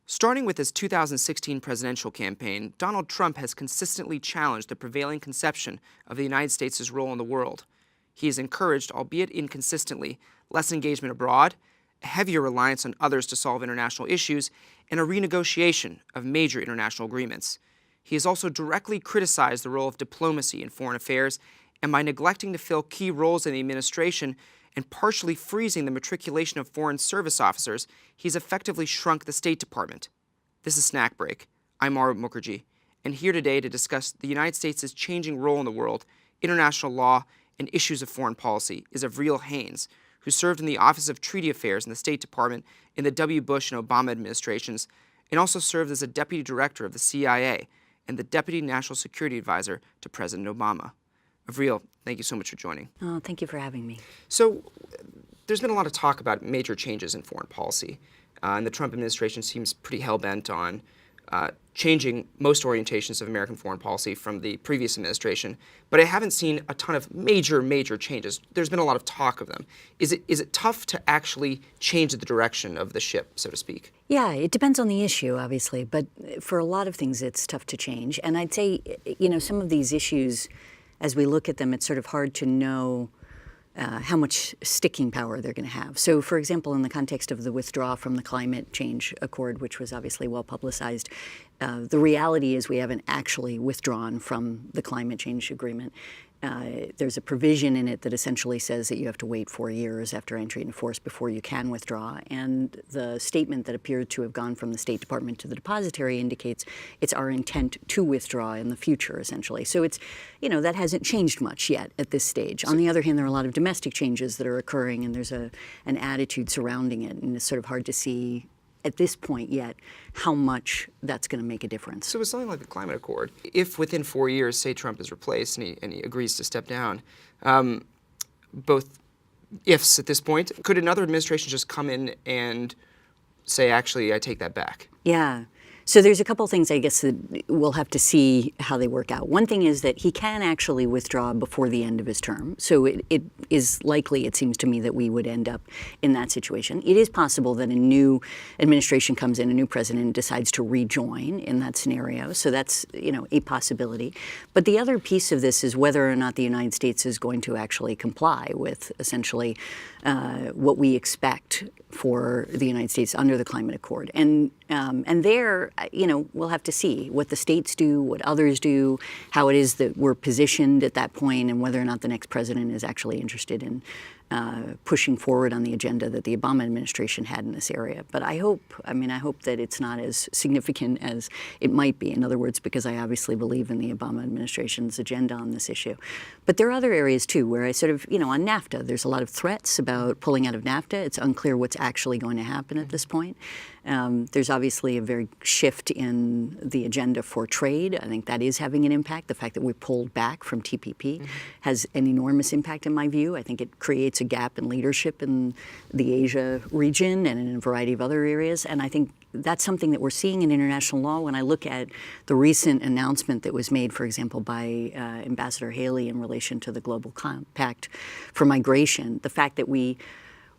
Starting with his 2016 presidential campaign, Donald Trump has consistently challenged the prevailing conception of the United States' role in the world. He has encouraged, albeit inconsistently, less engagement abroad, a heavier reliance on others to solve international issues, and a renegotiation of major international agreements. He has also directly criticized the role of diplomacy in foreign affairs, and by neglecting to fill key roles in the administration and partially freezing the matriculation of foreign service officers, he's effectively shrunk the State Department. This is Snack Break. I'm Aroop Mukharji, and here today to discuss the United States' changing role in the world, international law, and issues of foreign policy is Avril Haines, who served in the Office of Treaty Affairs in the State Department in the W. Bush and Obama administrations, and also served as a deputy director of the CIA and the deputy national security advisor to President Obama. Avril, thank you so much for joining. Oh, thank you for having me. So, there's been a lot of talk about major changes in foreign policy, and the Trump administration seems pretty hell-bent on changing most orientations of American foreign policy from the previous administration, but I haven't seen a ton of major changes. There's been a lot of talk of them. Is it tough to actually change the direction of the ship, so to speak? Yeah, it depends on the issue, obviously, but for a lot of things it's tough to change. And I'd say, some of these issues, as we look at them, it's sort of hard to know how much sticking power they're going to have. So, for example, in the context of the withdrawal from the climate change accord, which was obviously well publicized, the reality is we haven't actually withdrawn from the climate change agreement. There's a provision in it that essentially says that you have to wait 4 years after entry into force before you can withdraw. And the statement that appeared to have gone from the State Department to the depository indicates it's our intent to withdraw in the future, essentially. So it's, that hasn't changed much yet at this stage. On the other hand, there are a lot of domestic changes that are occurring, and there's an attitude surrounding it, and it's sort of hard to see at this point yet how much that's going to make a difference. So with something like the climate accord, if within 4 years, say Trump is replaced and he agrees to step down, both ifs at this point, could another administration just come in and say, actually, I take that back? Yeah. So there's a couple things, I guess, that we'll have to see how they work out. One thing is that he can actually withdraw before the end of his term. So it is likely, it seems to me, that we would end up in that situation. It is possible that a new administration comes in, a new president decides to rejoin in that scenario. So that's, a possibility. But the other piece of this is whether or not the United States is going to actually comply with essentially what we expect for the United States under the climate accord. And there, we'll have to see what the states do, what others do, how it is that we're positioned at that point, and whether or not the next president is actually interested in pushing forward on the agenda that the Obama administration had in this area. But I hope that it's not as significant as it might be. In other words, because I obviously believe in the Obama administration's agenda on this issue. But there are other areas, too, where I sort of, on NAFTA, there's a lot of threats about pulling out of NAFTA. It's unclear what's actually going to happen at this point. There's obviously a very shift in the agenda for trade. I think that is having an impact. The fact that we pulled back from TPP has an enormous impact in my view. I think it creates a gap in leadership in the Asia region and in a variety of other areas. And I think that's something that we're seeing in international law. When I look at the recent announcement that was made, for example, by Ambassador Haley in relation to the Global Compact for Migration, the fact that we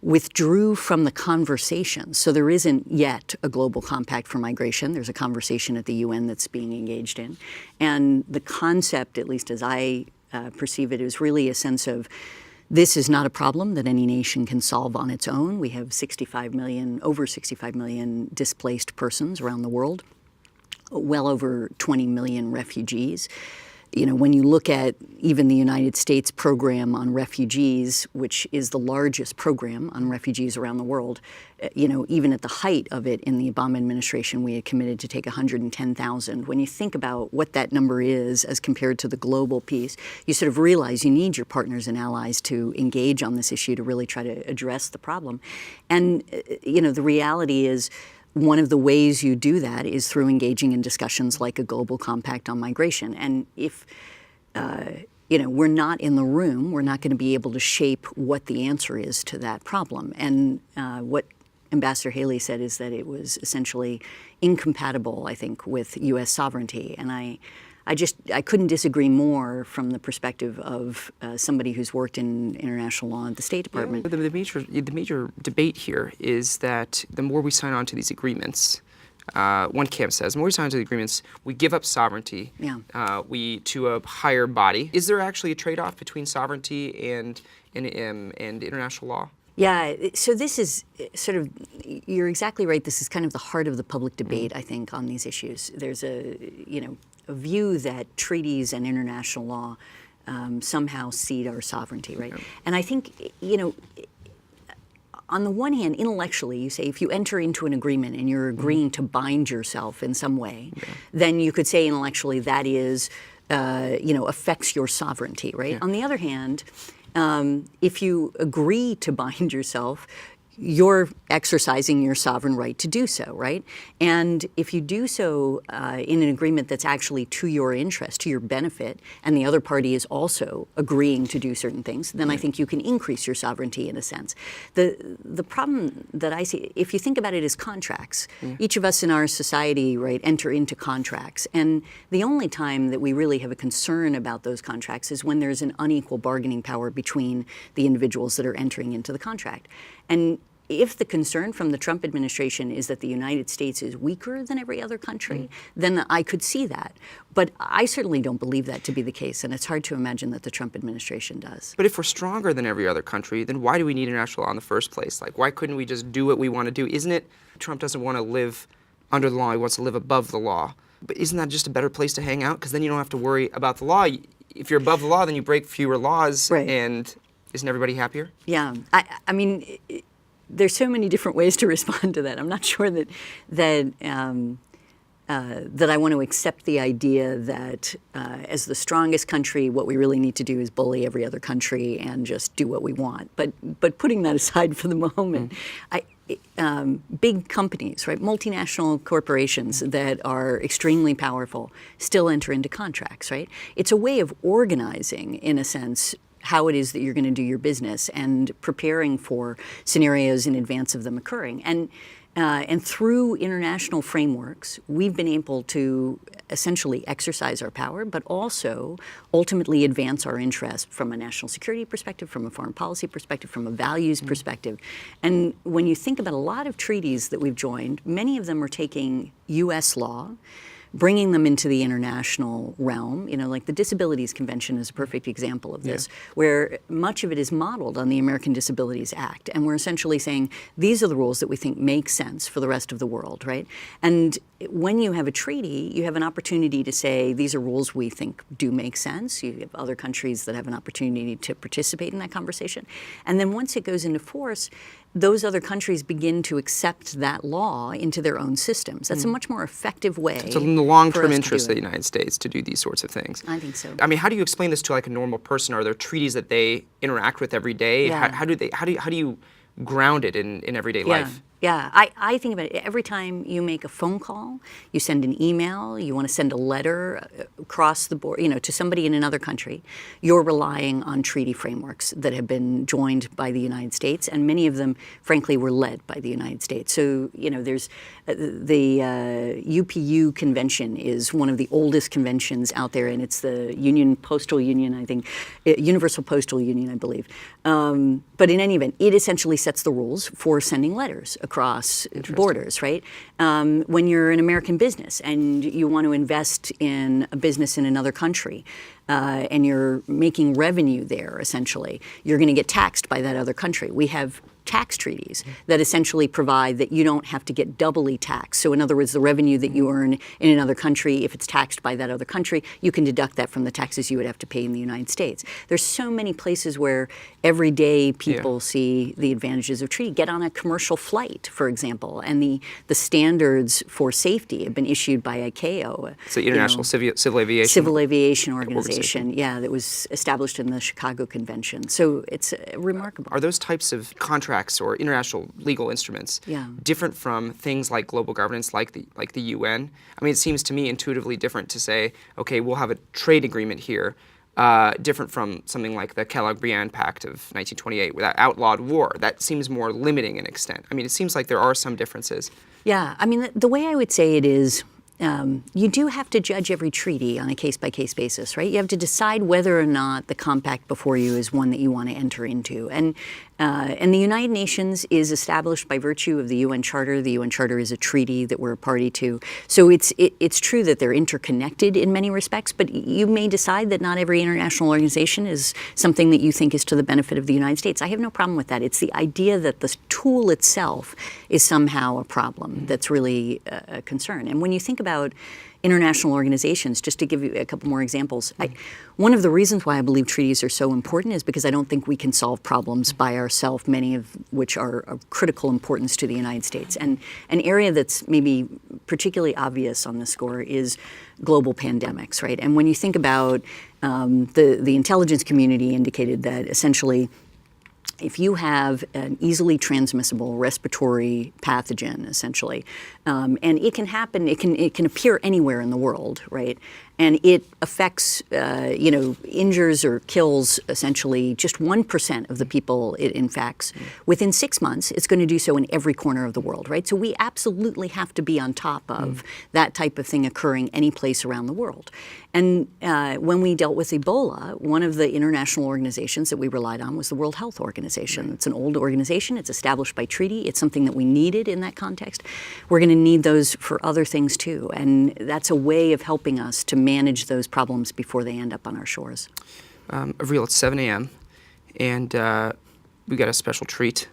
withdrew from the conversation. So there isn't yet a global compact for migration. There's a conversation at the UN that's being engaged in. And the concept, at least as I perceive it, is really a sense of this is not a problem that any nation can solve on its own. We have over 65 million displaced persons around the world, well over 20 million refugees. When you look at even the United States program on refugees, which is the largest program on refugees around the world, even at the height of it in the Obama administration, we had committed to take 110,000. When you think about what that number is as compared to the global piece, you sort of realize you need your partners and allies to engage on this issue to really try to address the problem. And, the reality is, one of the ways you do that is through engaging in discussions like a global compact on migration. And if, we're not in the room, we're not going to be able to shape what the answer is to that problem. And what Ambassador Haley said is that it was essentially incompatible, I think, with U.S. sovereignty. And I couldn't disagree more from the perspective of somebody who's worked in international law at the State Department. The major debate here is that the more we sign on to these agreements, one camp says, when we sign to the agreements, we give up sovereignty to a higher body. Is there actually a trade-off between sovereignty and international law? Yeah, so this is sort of, you're exactly right. This is kind of the heart of the public debate, I think, on these issues. There's a view that treaties and international law somehow cede our sovereignty, right? Yeah. And I think, on the one hand, intellectually, you say if you enter into an agreement and you're agreeing to bind yourself in some way, then you could say intellectually that is, affects your sovereignty, right? Yeah. On the other hand, if you agree to bind yourself, you're exercising your sovereign right to do so, right? And if you do so in an agreement that's actually to your interest, to your benefit, and the other party is also agreeing to do certain things, then I think you can increase your sovereignty in a sense. The problem that I see, if you think about it as contracts, each of us in our society, right, enter into contracts. And the only time that we really have a concern about those contracts is when there's an unequal bargaining power between the individuals that are entering into the contract. And if the concern from the Trump administration is that the United States is weaker than every other country, then I could see that. But I certainly don't believe that to be the case, and it's hard to imagine that the Trump administration does. But if we're stronger than every other country, then why do we need international law in the first place? Like, why couldn't we just do what we want to do? Isn't it Trump doesn't want to live under the law, he wants to live above the law. But isn't that just a better place to hang out? Because then you don't have to worry about the law. If you're above the law, then you break fewer laws, and isn't everybody happier? Yeah, I mean, there's so many different ways to respond to that. I'm not sure that I want to accept the idea that as the strongest country, what we really need to do is bully every other country and just do what we want. But putting that aside for the moment, big companies, right, multinational corporations that are extremely powerful still enter into contracts, right? It's a way of organizing, in a sense, how it is that you're going to do your business and preparing for scenarios in advance of them occurring. And through international frameworks, we've been able to essentially exercise our power, but also ultimately advance our interests from a national security perspective, from a foreign policy perspective, from a values perspective. And when you think about a lot of treaties that we've joined, many of them are taking U.S. law, bringing them into the international realm, like the Disabilities Convention is a perfect example of this, where much of it is modeled on the American Disabilities Act. And we're essentially saying, these are the rules that we think make sense for the rest of the world, right? And when you have a treaty, you have an opportunity to say, these are rules we think do make sense. You have other countries that have an opportunity to participate in that conversation. And then once it goes into force, those other countries begin to accept that law into their own systems. That's a much more effective way. So in the long-term interest of the United States to do these sorts of things. I think so. I mean, how do you explain this to like a normal person? Are there treaties that they interact with every day? Yeah. How do you ground it in everyday life? Yeah, I think about it. Every time you make a phone call, you send an email, you want to send a letter across the board, to somebody in another country, you're relying on treaty frameworks that have been joined by the United States, and many of them, frankly, were led by the United States. So, there's the UPU convention is one of the oldest conventions out there, and it's the Postal Union, I think, Universal Postal Union, I believe. But in any event, it essentially sets the rules for sending letters across borders, right? When you're an American business and you want to invest in a business in another country, and you're making revenue there, essentially, you're going to get taxed by that other country. We have tax treaties that essentially provide that you don't have to get doubly taxed. So in other words, the revenue that you earn in another country, if it's taxed by that other country, you can deduct that from the taxes you would have to pay in the United States. There's so many places where every day people see the advantages of treaty. Get on a commercial flight, for example, and the standards for safety have been issued by ICAO. It's the International Civil Aviation. Civil Aviation Organization, that was established in the Chicago Convention. So it's remarkable. Are those types of contracts or international legal instruments different from things like global governance, like the UN? I mean, it seems to me intuitively different to say, okay, we'll have a trade agreement here, different from something like the Kellogg-Briand Pact of 1928, that outlawed war. That seems more limiting in extent. I mean, it seems like there are some differences. Yeah, I mean, the way I would say it is, you do have to judge every treaty on a case-by-case basis, right? You have to decide whether or not the compact before you is one that you want to enter into. And And the United Nations is established by virtue of the UN Charter. The UN Charter is a treaty that we're a party to. So it's true that they're interconnected in many respects, but you may decide that not every international organization is something that you think is to the benefit of the United States. I have no problem with that. It's the idea that the tool itself is somehow a problem that's really a concern. And when you think about international organizations, just to give you a couple more examples, one of the reasons why I believe treaties are so important is because I don't think we can solve problems by ourselves, many of which are of critical importance to the United States. And an area that's maybe particularly obvious on this score is global pandemics, right? And when you think about the intelligence community indicated that essentially if you have an easily transmissible respiratory pathogen, essentially, and it can happen, it can appear anywhere in the world, right? And it affects, injures or kills essentially just 1% of the people it infects. Within 6 months, it's going to do so in every corner of the world, right? So we absolutely have to be on top of that type of thing occurring any place around the world. And when we dealt with Ebola, one of the international organizations that we relied on was the World Health Organization. It's an old organization. It's established by treaty. It's something that we needed in that context. We're going to need those for other things too. And that's a way of helping us to manage those problems before they end up on our shores. Avril, it's 7 a.m. and we got a special treat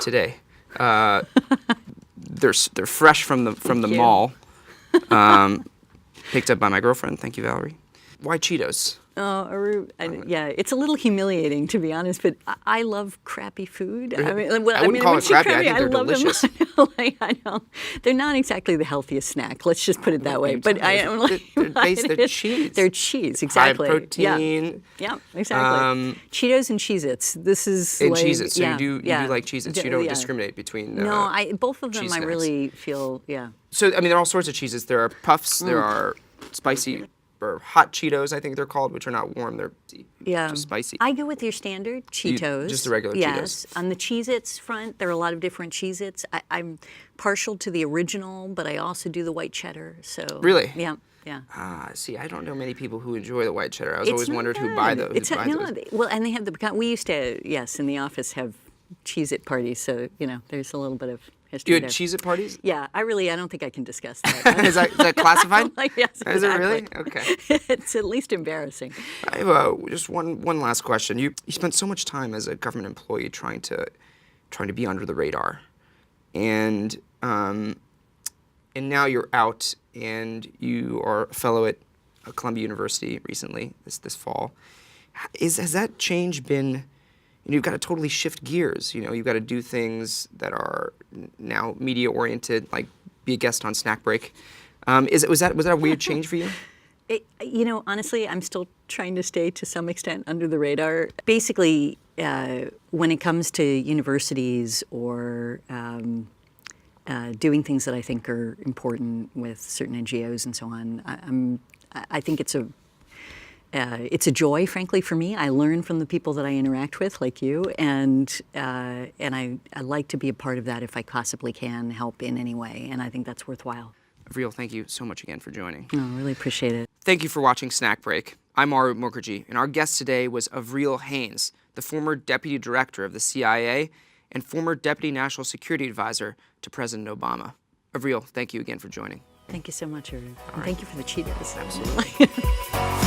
today. They're fresh from the mall. Picked up by my girlfriend. Thank you, Valerie. Why Cheetos? Oh, Aroop, yeah, it's a little humiliating, to be honest, but I love crappy food. Really? I wouldn't call it crappy. I think they're delicious. I know. They're not exactly the healthiest snack. Let's just put it that way. But I am like, they're cheese. They're cheese, exactly. High protein. Yeah, exactly. Cheetos and Cheez-Its. This is and like, Cheez-Its. So you do like Cheez-Its. You don't discriminate between. No, both of them. I really feel So I mean, there are all sorts of cheeses. There are puffs. There are spicy or hot Cheetos, I think they're called, which are not warm. They're just spicy. I go with your standard Cheetos. Just the regular Cheetos. Yes. On the Cheez-Its front, there are a lot of different Cheez-Its. I'm partial to the original, but I also do the white cheddar. So really? Yeah. See, I don't know many people who enjoy the white cheddar. I was always wondered who buy those. Well, and they have we used to, in the office have Cheez-It parties, so, there's a little bit of history You had there. Cheez-It parties? Yeah, I don't think I can discuss that. Is that classified? Yes, exactly. Is it really? Okay. It's at least embarrassing. I have just one last question. You spent so much time as a government employee trying to be under the radar, and now you're out and you are a fellow at Columbia University recently this fall. Has that change been? You've got to totally shift gears. You've got to do things that are now media oriented, like be a guest on Snack Break. Was that a weird change for you? Honestly, I'm still trying to stay to some extent under the radar. Basically, when it comes to universities or doing things that I think are important with certain NGOs and so on, I think it's a joy, frankly, for me. I learn from the people that I interact with, like you, and I like to be a part of that if I possibly can help in any way, and I think that's worthwhile. Avril, thank you so much again for joining. No, I really appreciate it. Thank you for watching Snack Break. I'm Aroop Mukharji, and our guest today was Avril Haines, the former Deputy Director of the CIA and former Deputy National Security Advisor to President Obama. Avril, thank you again for joining. Thank you so much, Aroop. Right. Thank you for the Cheetos. Absolutely.